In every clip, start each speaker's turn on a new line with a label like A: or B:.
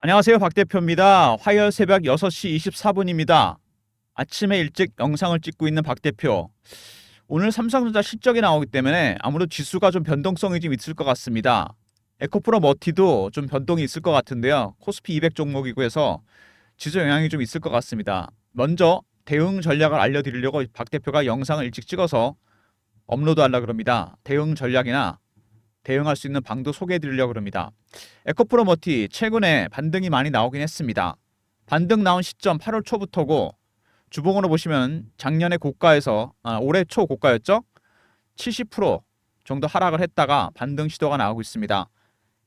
A: 안녕하세요. 박 대표입니다. 화요일 새벽 6시 24분입니다. 아침에 일찍 영상을 찍고 있는 박 대표. 오늘 삼성전자 실적이 나오기 때문에 아무래도 지수가 좀 변동성이 좀 있을 것 같습니다. 에코프로 머티도 좀 변동이 있을 것 같은데요. 코스피 200 종목이고 해서 지수 영향이 좀 있을 것 같습니다. 먼저 대응 전략을 알려드리려고 박 대표가 영상을 일찍 찍어서 업로드하려고 합니다. 대응 전략이나 대응할 수 있는 방도 소개해 드리려고 합니다. 에코프로머티 최근에 반등이 많이 나오긴 했습니다. 반등 나온 시점 8월 초부터고 주봉으로 보시면 작년에 고가에서 올해 초 고가였죠? 70% 정도 하락을 했다가 반등 시도가 나오고 있습니다.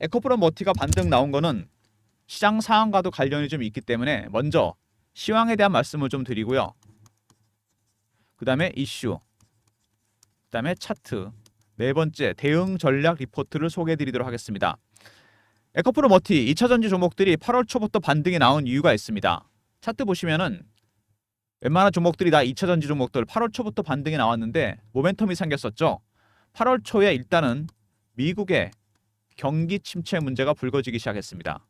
A: 에코프로머티가 반등 나온 거는 시장 상황과도 관련이 좀 있기 때문에 먼저 시황에 대한 말씀을 좀 드리고요. 그 다음에 이슈, 그 다음에 차트, 네 번째 대응 전략 리포트를 소개해 드리도록 하겠습니다. 에코프로 머티 2차전지 종목들이 8월 초부터 반등이 나온 이유가 있습니다. 차트 보시면은 웬만한 종목들이 다 2차전지 종목들 8월 초부터 반등이 나왔는데 모멘텀이 생겼었죠. 8월 초에 일단은 미국의 경기 침체 문제가 불거지기 시작했습니다.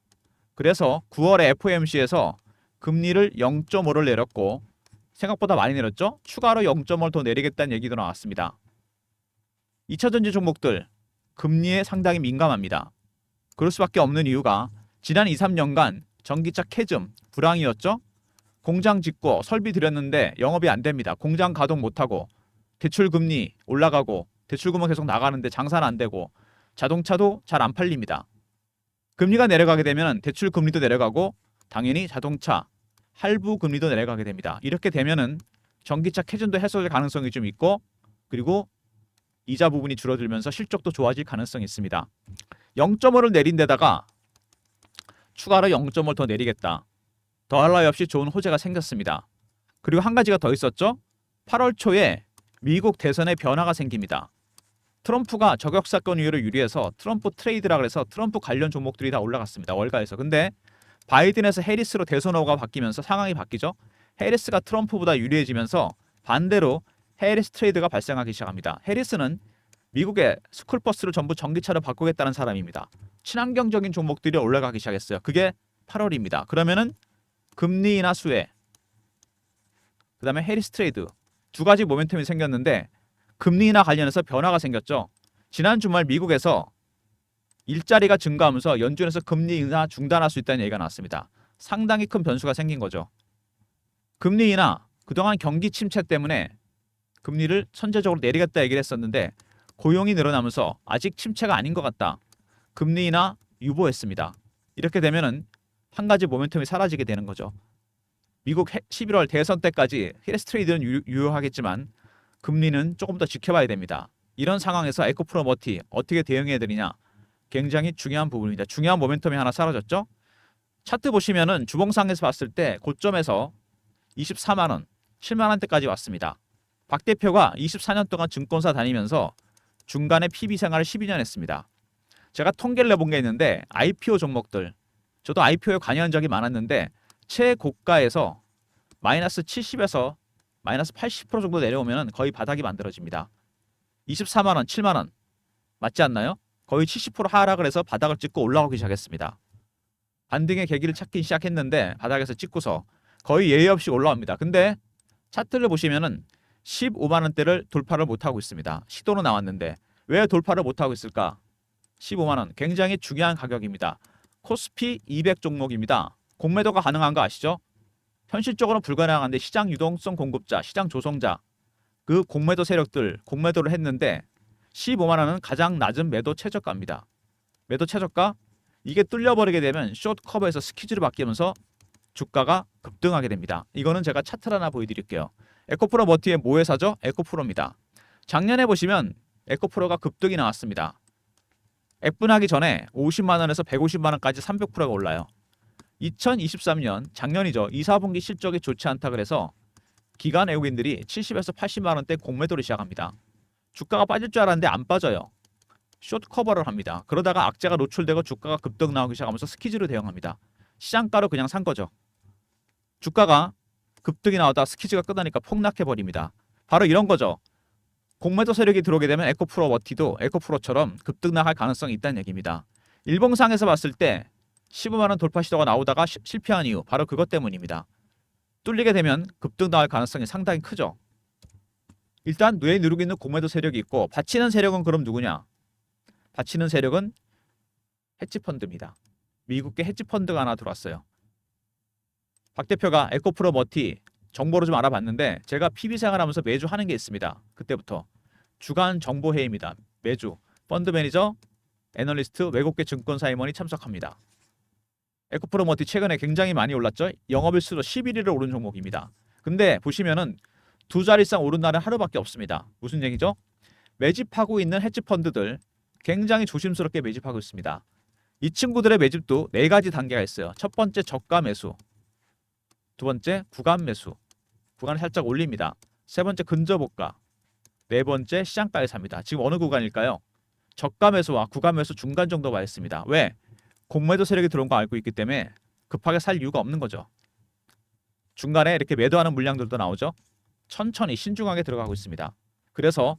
A: 그래서 9월에 FOMC에서 금리를 0.5를 내렸고 생각보다 많이 내렸죠. 추가로 0.5를 더 내리겠다는 얘기도 나왔습니다. 2차전지 종목들 금리에 상당히 민감합니다. 그럴 수밖에 없는 이유가 지난 2, 3년간 전기차 캐즘 불황이었죠. 공장 짓고 설비 들였는데 영업이 안 됩니다. 공장 가동 못하고 대출 금리 올라가고 대출금은 계속 나가는데 장사는 안 되고 자동차도 잘 안 팔립니다. 금리가 내려가게 되면 대출 금리도 내려가고 당연히 자동차 할부 금리도 내려가게 됩니다. 이렇게 되면은 전기차 캐즘도 해소될 가능성이 좀 있고 그리고 이자 부분이 줄어들면서 실적도 좋아질 가능성이 있습니다. 0.5를 내린 데다가 추가로 0.5를 더 내리겠다. 더할 나위 없이 좋은 호재가 생겼습니다. 그리고 한 가지가 더 있었죠. 8월 초에 미국 대선에 변화가 생깁니다. 트럼프가 저격 사건 이후로 유리해서 트럼프 트레이드라 그래서 트럼프 관련 종목들이 다 올라갔습니다. 월가에서. 근데 바이든에서 해리스로 대선 후보가 바뀌면서 상황이 바뀌죠. 해리스가 트럼프보다 유리해지면서 반대로 해리스 트레이드가 발생하기 시작합니다. 해리스는 미국의 스쿨버스를 전부 전기차로 바꾸겠다는 사람입니다. 친환경적인 종목들이 올라가기 시작했어요. 그게 8월입니다. 그러면은 금리 인하 수혜, 그 다음에 해리스 트레이드 두 가지 모멘텀이 생겼는데 금리 인하 관련해서 변화가 생겼죠. 지난 주말 미국에서 일자리가 증가하면서 연준에서 금리 인하 중단할 수 있다는 얘기가 나왔습니다. 상당히 큰 변수가 생긴 거죠. 금리 인하, 그동안 경기 침체 때문에 금리를 선제적으로 내리겠다 얘기를 했었는데 고용이 늘어나면서 아직 침체가 아닌 것 같다. 금리 인하 유보했습니다. 이렇게 되면은 한 가지 모멘텀이 사라지게 되는 거죠. 미국 11월 대선 때까지 힐스 트레이드는 유효하겠지만 금리는 조금 더 지켜봐야 됩니다. 이런 상황에서 에코프로 머티 어떻게 대응해야 되느냐 굉장히 중요한 부분입니다. 중요한 모멘텀이 하나 사라졌죠. 차트 보시면은 주봉상에서 봤을 때 고점에서 24만 원, 7만 원대까지 왔습니다. 박 대표가 24년 동안 증권사 다니면서 중간에 PB 생활을 12년 했습니다. 제가 통계를 내본 게 있는데 IPO 종목들, 저도 IPO에 관여한 적이 많았는데 최고가에서 마이너스 70에서 마이너스 80% 정도 내려오면 거의 바닥이 만들어집니다. 24만 원, 7만 원 맞지 않나요? 거의 70% 하락을 해서 바닥을 찍고 올라오기 시작했습니다. 반등의 계기를 찾기 시작했는데 바닥에서 찍고서 거의 예의 없이 올라옵니다. 근데 차트를 보시면은 15만 원대를 돌파를 못하고 있습니다. 시도는 나왔는데 왜 돌파를 못하고 있을까? 15만 원 굉장히 중요한 가격입니다. 코스피 200 종목입니다. 공매도가 가능한 거 아시죠? 현실적으로는 불가능한데 시장 유동성 공급자, 시장 조성자 그 공매도 세력들 공매도를 했는데 15만 원은 가장 낮은 매도 최저가입니다. 매도 최저가 이게 뚫려버리게 되면 숏 커버에서 스키즈로 바뀌면서 주가가 급등하게 됩니다. 이거는 제가 차트를 하나 보여드릴게요. 에코프로 머티의 모회사죠? 에코프로입니다. 작년에 보시면 에코프로가 급등이 나왔습니다. 액분하기 전에 50만 원에서 150만 원까지 300%가 올라요. 2023년 작년이죠. 2, 4분기 실적이 좋지 않다 그래서 기관 외국인들이 70에서 80만 원대 공매도를 시작합니다. 주가가 빠질 줄 알았는데 안 빠져요. 숏 커버를 합니다. 그러다가 악재가 노출되고 주가가 급등 나오기 시작하면서 스키즈로 대응합니다. 시장가로 그냥 산 거죠. 주가가 급등이 나오다 스키즈가 끝나니까 폭락해버립니다. 바로 이런 거죠. 공매도 세력이 들어오게 되면 에코프로 머티도 에코프로처럼 급등 나갈 가능성이 있다는 얘기입니다. 일봉상에서 봤을 때 15만 원 돌파 시도가 나오다가 실패한 이유 바로 그것 때문입니다. 뚫리게 되면 급등 나올 가능성이 상당히 크죠. 일단 뇌에 누르고 있는 공매도 세력이 있고 받치는 세력은 그럼 누구냐? 받치는 세력은 헤지펀드입니다. 미국계 헤지펀드가 하나 들어왔어요. 박 대표가 에코프로 머티 정보를 좀 알아봤는데 제가 PB 생활하면서 매주 하는 게 있습니다. 그때부터 주간 정보회의입니다. 매주 펀드 매니저, 애널리스트, 외국계 증권사 임원이 참석합니다. 에코프로 머티 최근에 굉장히 많이 올랐죠. 영업일수로 11일을 오른 종목입니다. 근데 보시면은 두 자리 이상 오른 날은 하루밖에 없습니다. 무슨 얘기죠? 매집하고 있는 헤지펀드들 굉장히 조심스럽게 매집하고 있습니다. 이 친구들의 매집도 네 가지 단계가 있어요. 첫 번째 저가 매수, 두 번째 구간 매수, 구간을 살짝 올립니다. 세 번째 근저보가, 네 번째 시장가에 삽니다. 지금 어느 구간일까요? 저가 매수와 구간 매수 중간 정도 와 있습니다. 왜? 공매도 세력이 들어온 거 알고 있기 때문에 급하게 살 이유가 없는 거죠. 중간에 이렇게 매도하는 물량들도 나오죠. 천천히 신중하게 들어가고 있습니다. 그래서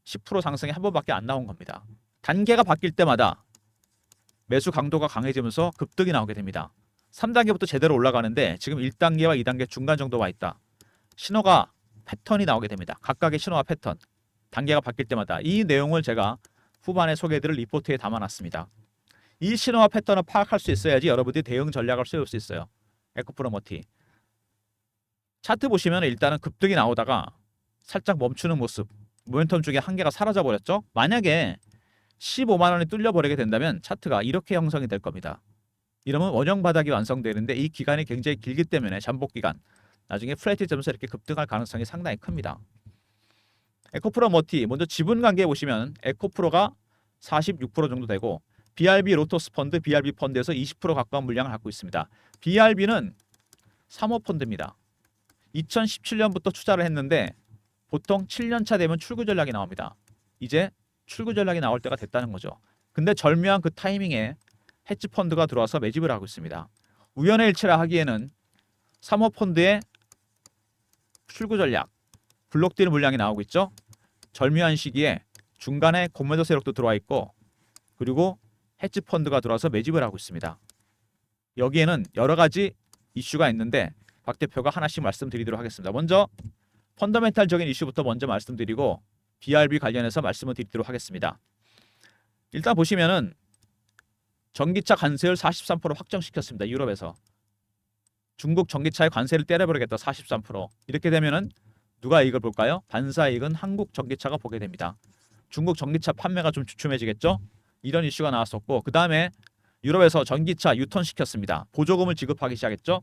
A: 10% 상승이 한 번밖에 안 나온 겁니다. 단계가 바뀔 때마다 매수 강도가 강해지면서 급등이 나오게 됩니다. 3단계부터 제대로 올라가는데 지금 1단계와 2단계 중간 정도 와 있다. 신호가 패턴이 나오게 됩니다. 각각의 신호와 패턴, 단계가 바뀔 때마다 이 내용을 제가 후반에 소개해드릴 리포트에 담아놨습니다. 이 신호와 패턴을 파악할 수 있어야지 여러분들이 대응 전략을 세울 수 있어요. 에코프로 머티 차트 보시면 일단은 급등이 나오다가 살짝 멈추는 모습, 모멘텀 중에 한계가 사라져 버렸죠. 만약에 15만 원이 뚫려 버리게 된다면 차트가 이렇게 형성이 될 겁니다. 이러면 원형 바닥이 완성되는데 이 기간이 굉장히 길기 때문에 잠복 기간, 나중에 플래티점에서 이렇게 급등할 가능성이 상당히 큽니다. 에코프로 머티 먼저 지분 관계 보시면 에코프로가 46% 정도 되고 BRB 로토스 펀드, BRB 펀드에서 20% 가까운 물량을 갖고 있습니다. BRB는 사모펀드입니다. 2017년부터 투자를 했는데 보통 7년차 되면 출구 전략이 나옵니다. 이제 출구 전략이 나올 때가 됐다는 거죠. 근데 절묘한 그 타이밍에 헤지펀드가 들어와서 매집을 하고 있습니다. 우연의 일치라 하기에는 사모펀드의 출구 전략, 블록딜 물량이 나오고 있죠. 절묘한 시기에 중간에 공매도 세력도 들어와 있고 그리고 헤지펀드가 들어와서 매집을 하고 있습니다. 여기에는 여러 가지 이슈가 있는데 박 대표가 하나씩 말씀드리도록 하겠습니다. 먼저 펀더멘탈적인 이슈부터 먼저 말씀드리고 BRB 관련해서 말씀을 드리도록 하겠습니다. 일단 보시면은 전기차 관세율 43% 확정시켰습니다. 유럽에서. 중국 전기차의 관세를 때려버리겠다. 43%. 이렇게 되면은 누가 이익을 볼까요? 반사이익은 한국 전기차가 보게 됩니다. 중국 전기차 판매가 좀 주춤해지겠죠? 이런 이슈가 나왔었고 그 다음에 유럽에서 전기차 유턴시켰습니다. 보조금을 지급하기 시작했죠.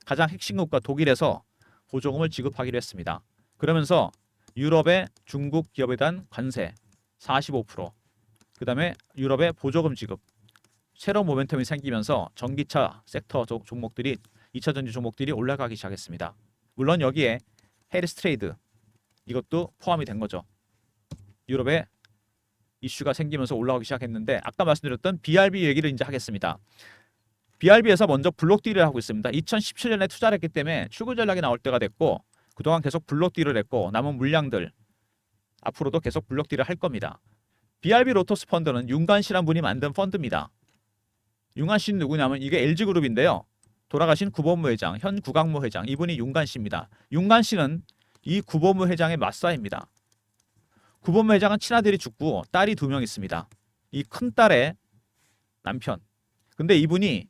A: 가장 핵심 국가 독일에서 보조금을 지급하기로 했습니다. 그러면서 유럽의 중국 기업에 대한 관세 45%, 그 다음에 유럽의 보조금 지급, 새로운 모멘텀이 생기면서 전기차 섹터 종목들이 2차 전지 종목들이 올라가기 시작했습니다. 물론 여기에 해리스 트레이드 이것도 포함이 된 거죠. 유럽에 이슈가 생기면서 올라오기 시작했는데 아까 말씀드렸던 BRB 얘기를 이제 하겠습니다. BRB에서 먼저 블록딜을 하고 있습니다. 2017년에 투자를 했기 때문에 출구 전략이 나올 때가 됐고 그동안 계속 블록딜을 했고 남은 물량들 앞으로도 계속 블록딜을 할 겁니다. BRB 로토스 펀드는 윤관 씨란 분이 만든 펀드입니다. 윤관 씨는 누구냐면 이게 LG그룹인데요. 돌아가신 구본무 회장, 현 구강모 회장 이분이 윤관 씨입니다. 윤관 씨는 이 구본무 회장의 맞사입니다. 구본무 회장은 친아들이 죽고 딸이 2명 있습니다. 이 큰딸의 남편. 근데 이분이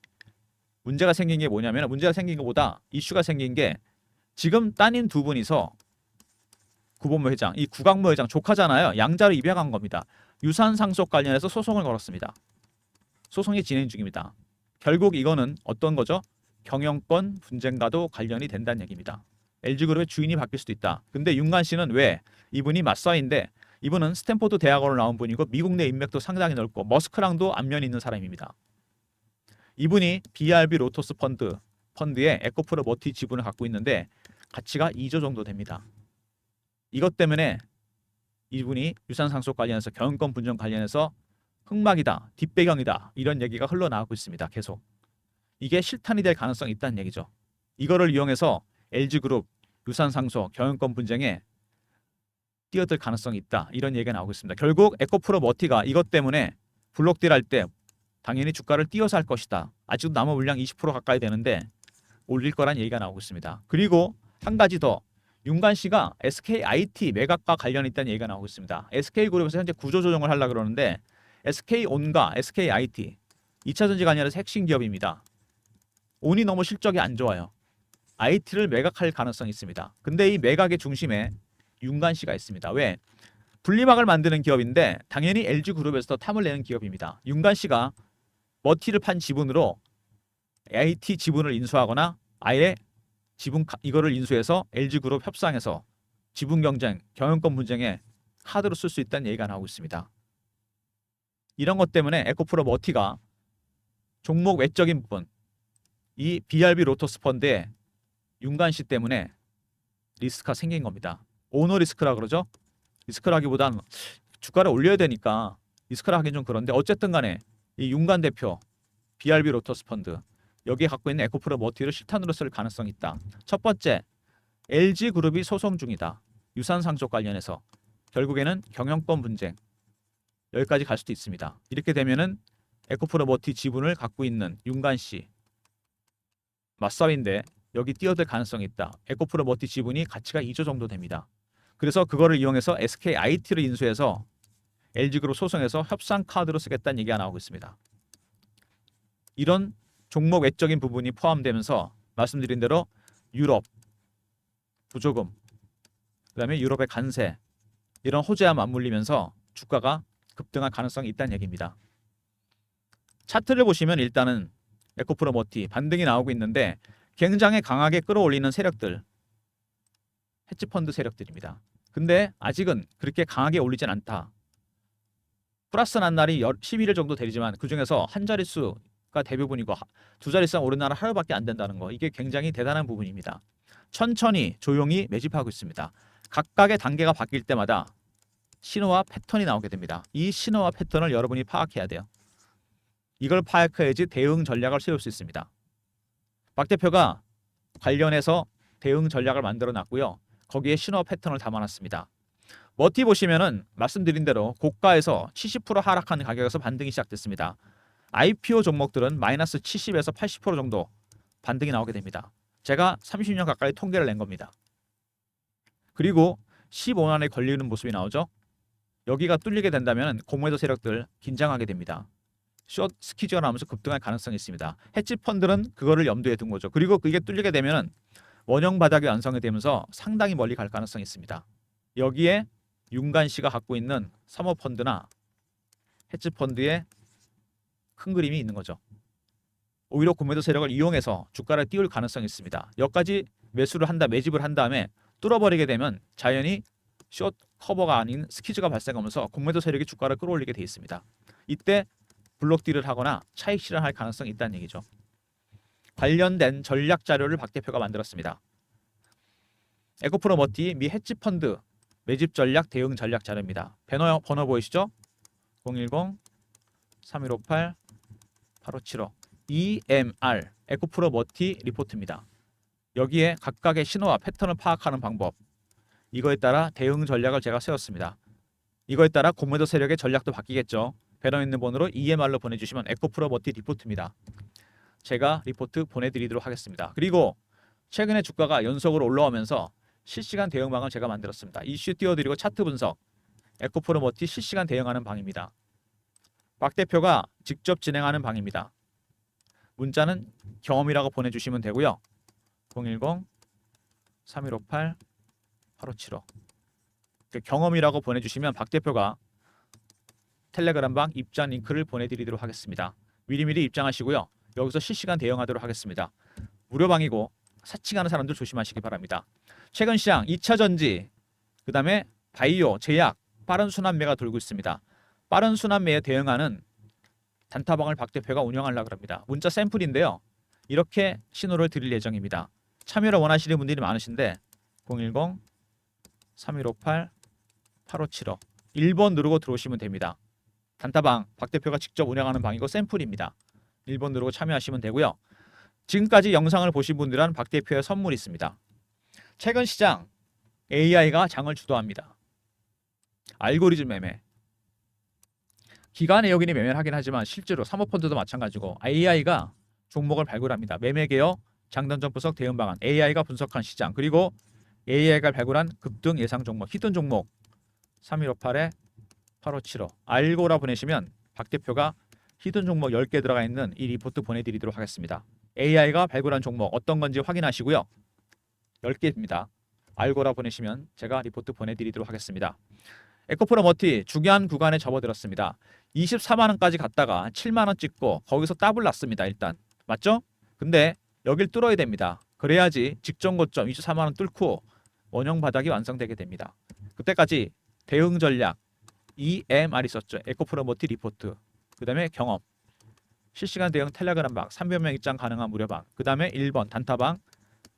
A: 문제가 생긴 게 뭐냐면 문제가 생긴 것보다 이슈가 생긴 게 지금 따님 2분이서 구본무 회장, 이 구강모 회장 조카잖아요. 양자로 입양한 겁니다. 유산 상속 관련해서 소송을 걸었습니다. 소송이 진행 중입니다. 결국 이거는 어떤 거죠? 경영권 분쟁과도 관련이 된다는 얘기입니다. LG그룹의 주인이 바뀔 수도 있다. 근데 윤관 씨는 왜? 이분이 맞서인데 이분은 스탠포드 대학원을 나온 분이고 미국 내 인맥도 상당히 넓고 머스크랑도 안면이 있는 사람입니다. 이분이 BRB 로토스 펀드에 에코프로 머티 지분을 갖고 있는데 가치가 2조 정도 됩니다. 이것 때문에 이분이 유산 상속 관련해서 경영권 분쟁 관련해서 흑막이다, 뒷배경이다 이런 얘기가 흘러나오고 있습니다. 계속. 이게 실탄이 될 가능성이 있다는 얘기죠. 이거를 이용해서 LG그룹 유산 상속 경영권 분쟁에 뛰어들 가능성이 있다. 이런 얘기가 나오고 있습니다. 결국 에코프로 머티가 이것 때문에 블록딜 할 때 당연히 주가를 띄어서 할 것이다. 아직도 남은 물량 20% 가까이 되는데 올릴 거란 얘기가 나오고 있습니다. 그리고 한 가지 더, 윤관 씨가 SKIT 매각과 관련이 있다는 얘기가 나오고 있습니다. SK그룹에서 현재 구조조정을 하려고 그러는데 SK온과 SKIT 2차전지 관련해서 핵심 기업입니다. 온이 너무 실적이 안 좋아요. IT를 매각할 가능성이 있습니다. 근데 이 매각의 중심에 윤관 씨가 있습니다. 왜? 분리막을 만드는 기업인데 당연히 LG그룹에서 탐을 내는 기업입니다. 윤관 씨가 머티를 판 지분으로 IT 지분을 인수하거나 아예 지분 이거를 인수해서 LG그룹 협상해서 지분 경쟁, 경영권 분쟁에 카드로 쓸 수 있다는 얘기가 나오고 있습니다. 이런 것 때문에 에코프로 머티가 종목 외적인 부분, 이 BRB 로터스 펀드에 윤관 씨 때문에 리스크가 생긴 겁니다. 오너 리스크라 그러죠. 리스크라기보단 주가를 올려야 되니까 리스크라 하긴 좀 그런데 어쨌든 간에 이 윤관 대표 BRB 로터스 펀드 여기에 갖고 있는 에코프로 머티를 실탄으로 쓸 가능성이 있다. 첫 번째, LG그룹이 소송 중이다. 유산 상속 관련해서 결국에는 경영권 분쟁 여기까지 갈 수도 있습니다. 이렇게 되면은 에코프로 머티 지분을 갖고 있는 윤관 씨 맞싸움인데 여기 뛰어들 가능성이 있다. 에코프로 머티 지분이 가치가 2조 정도 됩니다. 그래서 그거를 이용해서 SKIT를 인수해서 LG그룹 소송해서 협상 카드로 쓰겠다는 얘기가 나오고 있습니다. 이런 종목 외적인 부분이 포함되면서 말씀드린 대로 유럽 부조금, 그다음에 유럽의 관세 이런 호재와 맞물리면서 주가가 급등할 가능성이 있다는 얘기입니다. 차트를 보시면 일단은 에코프로 머티 반등이 나오고 있는데 굉장히 강하게 끌어올리는 세력들, 헤지펀드 세력들입니다. 근데 아직은 그렇게 강하게 올리진 않다. 플러스 난 날이 11일 정도 되지만 그중에서 한 자릿수가 대부분이고 두 자릿수 이상 오른 날은 하루밖에 안 된다는 거, 이게 굉장히 대단한 부분입니다. 천천히 조용히 매집하고 있습니다. 각각의 단계가 바뀔 때마다 신호와 패턴이 나오게 됩니다. 이 신호와 패턴을 여러분이 파악해야 돼요. 이걸 파악해야지 대응 전략을 세울 수 있습니다. 박 대표가 관련해서 대응 전략을 만들어 놨고요. 거기에 신호 패턴을 담아놨습니다. 머티 보시면은 말씀드린 대로 고가에서 70% 하락하는 가격에서 반등이 시작됐습니다. IPO 종목들은 마이너스 70에서 80% 정도 반등이 나오게 됩니다. 제가 30년 가까이 통계를 낸 겁니다. 그리고 15만원에 걸리는 모습이 나오죠. 여기가 뚫리게 된다면 공매도 세력들 긴장하게 됩니다. 숏 스퀴즈가 나오면서 급등할 가능성이 있습니다. 헤지 펀드는 그거를 염두에 둔 거죠. 그리고 그게 뚫리게 되면 원형 바닥이 완성이 되면서 상당히 멀리 갈 가능성이 있습니다. 여기에 윤관 씨가 갖고 있는 사모펀드나 헤지 펀드의 큰 그림이 있는 거죠. 오히려 공매도 세력을 이용해서 주가를 띄울 가능성이 있습니다. 여기까지 매수를 한다, 매집을 한 다음에 뚫어버리게 되면 자연히 숏 커버가 아닌 스퀴즈가 발생하면서 공매도 세력이 주가를 끌어올리게 돼 있습니다. 이때 블록딜을 하거나 차익 실현할 가능성이 있다는 얘기죠. 관련된 전략 자료를 박 대표가 만들었습니다. 에코프로 머티 미 헤지 펀드 매집 전략 대응 전략 자료입니다. 번호 보이시죠? 010-3158-8575 EMR 에코프로 머티 리포트입니다. 여기에 각각의 신호와 패턴을 파악하는 방법, 이거에 따라 대응 전략을 제가 세웠습니다. 이거에 따라 공매도 세력의 전략도 바뀌겠죠. 배너 있는 번호로 EMR로 보내주시면 에코프로 머티 리포트입니다. 제가 리포트 보내드리도록 하겠습니다. 그리고 최근에 주가가 연속으로 올라오면서 실시간 대응방을 제가 만들었습니다. 이슈 띄워드리고 차트 분석, 에코프로 머티 실시간 대응하는 방입니다. 박 대표가 직접 진행하는 방입니다. 문자는 경험이라고 보내주시면 되고요. 010-3158-8575 경험이라고 보내주시면 박 대표가 텔레그램방 입장 링크를 보내드리도록 하겠습니다. 미리미리 입장하시고요. 여기서 실시간 대응하도록 하겠습니다. 무료방이고 사칭하는 사람들 조심하시기 바랍니다. 최근 시장 2차전지, 그 다음에 바이오, 제약, 빠른 순환매가 돌고 있습니다. 빠른 순환매에 대응하는 단타방을 박 대표가 운영하려고 합니다. 문자 샘플인데요. 이렇게 신호를 드릴 예정입니다. 참여를 원하시는 분들이 많으신데 010-3158-8575 1번 누르고 들어오시면 됩니다. 단타방 박 대표가 직접 운영하는 방이고 샘플입니다. 1번 누르고 참여하시면 되고요. 지금까지 영상을 보신 분들은 박 대표의 선물이 있습니다. 최근 시장 AI가 장을 주도합니다. 알고리즘 매매. 기관 내역인이 매매를 하긴 하지만 실제로 사모펀드도 마찬가지고 AI가 종목을 발굴합니다. 매매 개요, 장단점 분석, 대응 방안, AI가 분석한 시장, 그리고 AI가 발굴한 급등 예상 종목, 히든 종목 3158에 8575 알고라 보내시면 박 대표가 히든 종목 10개 들어가 있는 이 리포트 보내드리도록 하겠습니다. AI가 발굴한 종목 어떤 건지 확인하시고요. 10개입니다. 알고라 보내시면 제가 리포트 보내드리도록 하겠습니다. 에코프로 머티 중요한 구간에 접어들었습니다. 24만 원까지 갔다가 7만 원 찍고 거기서 더블 났습니다. 일단 맞죠? 근데 여길 뚫어야 됩니다. 그래야지 직전 고점 24만 원 뚫고 원형 바닥이 완성되게 됩니다. 그때까지 대응 전략 EMR 있었죠. 에코프로 머티 리포트. 그 다음에 경험 실시간 대응 텔레그램 방 300명 입장 가능한 무료방, 그 다음에 1번 단타방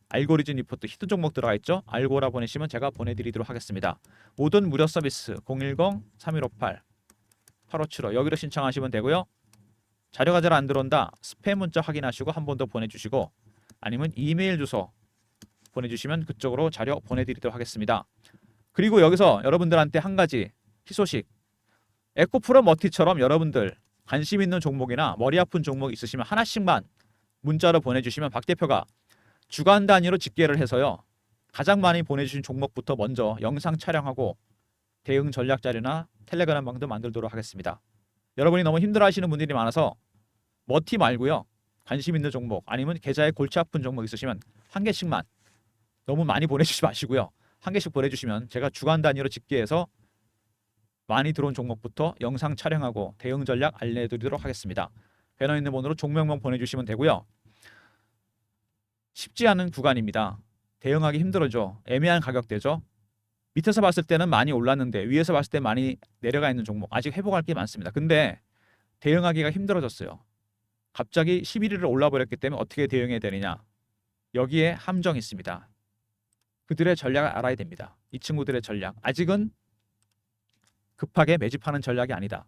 A: 알고리즘 리포트 히든 종목 들어가 있죠. 알고라 보내시면 제가 보내드리도록 하겠습니다. 모든 무료 서비스 010-3158-8575 여기로 신청하시면 되고요. 자료가 잘 안 들어온다 스팸 문자 확인하시고 한 번 더 보내주시고 아니면 이메일 주소 보내주시면 그쪽으로 자료 보내드리도록 하겠습니다. 그리고 여기서 여러분들한테 한 가지 희소식, 에코프로 머티처럼 여러분들 관심 있는 종목이나 머리 아픈 종목 있으시면 하나씩만 문자로 보내주시면 박 대표가 주간 단위로 집계를 해서요. 가장 많이 보내주신 종목부터 먼저 영상 촬영하고 대응 전략 자료나 텔레그램 방도 만들도록 하겠습니다. 여러분이 너무 힘들어하시는 분들이 많아서 머티 말고요. 관심 있는 종목 아니면 계좌에 골치 아픈 종목 있으시면 한 개씩만, 너무 많이 보내주지 마시고요. 한 개씩 보내주시면 제가 주간 단위로 집계해서 많이 들어온 종목부터 영상 촬영하고 대응 전략 알려드리도록 하겠습니다. 배너 있는 번호로 종목명 보내주시면 되고요. 쉽지 않은 구간입니다. 대응하기 힘들어져. 애매한 가격대죠. 밑에서 봤을 때는 많이 올랐는데 위에서 봤을 때 많이 내려가 있는 종목 아직 회복할 게 많습니다. 근데 대응하기가 힘들어졌어요. 갑자기 11일을 올라버렸기 때문에 어떻게 대응해야 되느냐. 여기에 함정이 있습니다. 그들의 전략을 알아야 됩니다. 이 친구들의 전략 아직은 급하게 매집하는 전략이 아니다.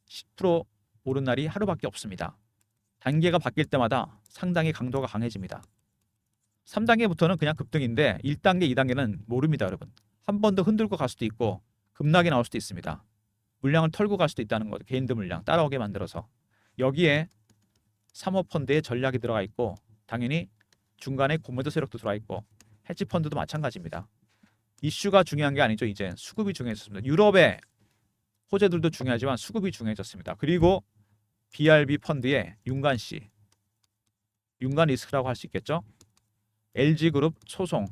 A: 10% 오른 날이 하루밖에 없습니다. 단계가 바뀔 때마다 상당히 강도가 강해집니다. 3단계부터는 그냥 급등인데 1단계, 2단계는 모릅니다, 여러분. 한 번 더 흔들고 갈 수도 있고 급락이 나올 수도 있습니다. 물량을 털고 갈 수도 있다는 거죠. 개인들 물량 따라오게 만들어서. 여기에 사모펀드의 전략이 들어가 있고 당연히 중간에 고무도 세력도 들어가 있고 헤지펀드도 마찬가지입니다. 이슈가 중요한 게 아니죠. 이제 수급이 중요해졌습니다. 유럽의 호재들도 중요하지만 수급이 중요해졌습니다. 그리고 BRB 펀드의 윤관씨, 윤관 리스크라고 할 수 있겠죠. LG그룹 소송,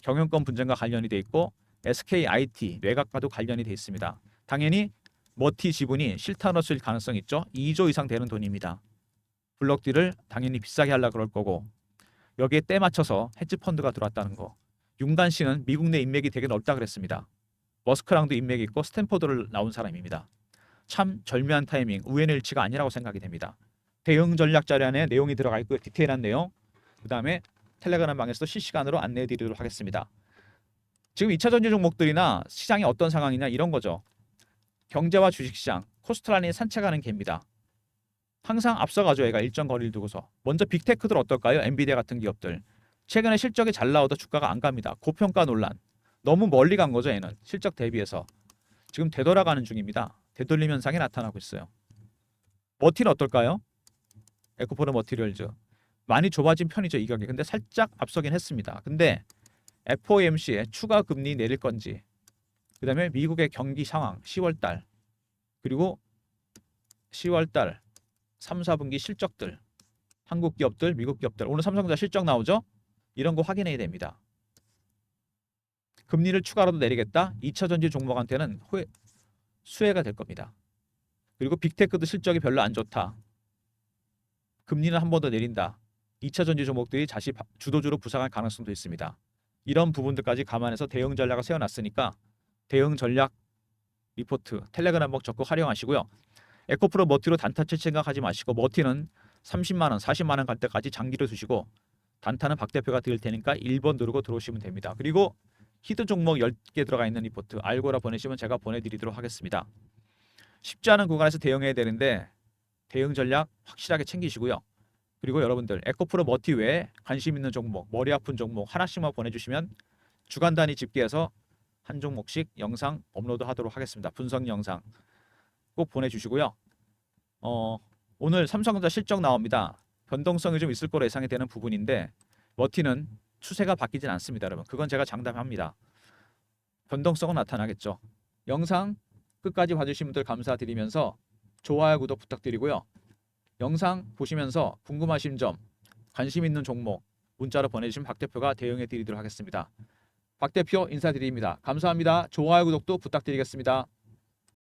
A: 경영권 분쟁과 관련이 돼 있고 SKIT 매각과도 관련이 돼 있습니다. 당연히 머티 지분이 실탄으로쓸 가능성이 있죠. 2조 이상 되는 돈입니다. 블록딜을 당연히 비싸게 하려고 그럴 거고 여기에 때 맞춰서 헤지펀드가 들어왔다는 거. 윤관 씨는 미국 내 인맥이 되게 넓다 그랬습니다. 머스크랑도 인맥이 있고 스탠퍼드를 나온 사람입니다. 참 절묘한 타이밍, 우연의 일치가 아니라고 생각이 됩니다. 대응 전략 자료 안에 내용이 들어가 있고 디테일한 내용, 그 다음에 텔레그램 방에서도 실시간으로 안내해 드리도록 하겠습니다. 지금 2차 전지 종목들이나 시장이 어떤 상황이냐 이런 거죠. 경제와 주식시장, 코스트라인이 산책하는 개입니다. 항상 앞서가죠. 얘가 일정 거리를 두고서. 먼저 빅테크들 어떨까요? 엔비디아 같은 기업들. 최근에 실적이 잘 나오다 주가가 안 갑니다. 고평가 논란. 너무 멀리 간 거죠. 얘는 실적 대비해서. 지금 되돌아가는 중입니다. 되돌림 현상이 나타나고 있어요. 머티는 어떨까요? 에코프로 머티리얼즈. 많이 좁아진 편이죠. 이 가격이. 근데 살짝 앞서긴 했습니다. 근데 FOMC에 추가 금리 내릴 건지, 그 다음에 미국의 경기 상황 10월달, 그리고 10월달 3, 4분기 실적들, 한국 기업들, 미국 기업들, 오늘 삼성전자 실적 나오죠? 이런 거 확인해야 됩니다. 금리를 추가로도 내리겠다? 2차 전지 종목한테는 수혜가 될 겁니다. 그리고 빅테크도 실적이 별로 안 좋다. 금리는 한 번 더 내린다. 2차 전지 종목들이 다시 주도주로 부상할 가능성도 있습니다. 이런 부분들까지 감안해서 대응 전략을 세워놨으니까 대응 전략 리포트 텔레그램 복 적극 활용하시고요. 에코프로 머티로 단타 칠 생각하지 마시고 머티는 30만 원, 40만 원 갈 때까지 장기로 두시고 단타는 박 대표가 드릴 테니까 1번 누르고 들어오시면 됩니다. 그리고 히든 종목 10개 들어가 있는 리포트 알고라 보내시면 제가 보내드리도록 하겠습니다. 쉽지 않은 구간에서 대응해야 되는데 대응 전략 확실하게 챙기시고요. 그리고 여러분들 에코프로 머티 외에 관심 있는 종목, 머리 아픈 종목 하나씩만 보내주시면 주간 단위 집계해서 한 종목씩 영상 업로드 하도록 하겠습니다. 분석 영상 꼭 보내주시고요. 오늘 삼성전자 실적 나옵니다. 변동성이 좀 있을 거로 예상이 되는 부분인데 머티는 추세가 바뀌진 않습니다, 여러분. 그건 제가 장담합니다. 변동성은 나타나겠죠. 영상 끝까지 봐주신 분들 감사드리면서 좋아요, 구독 부탁드리고요. 영상 보시면서 궁금하신 점, 관심 있는 종목 문자로 보내주시면 박 대표가 대응해 드리도록 하겠습니다. 박 대표 인사드립니다. 감사합니다. 좋아요, 구독도 부탁드리겠습니다.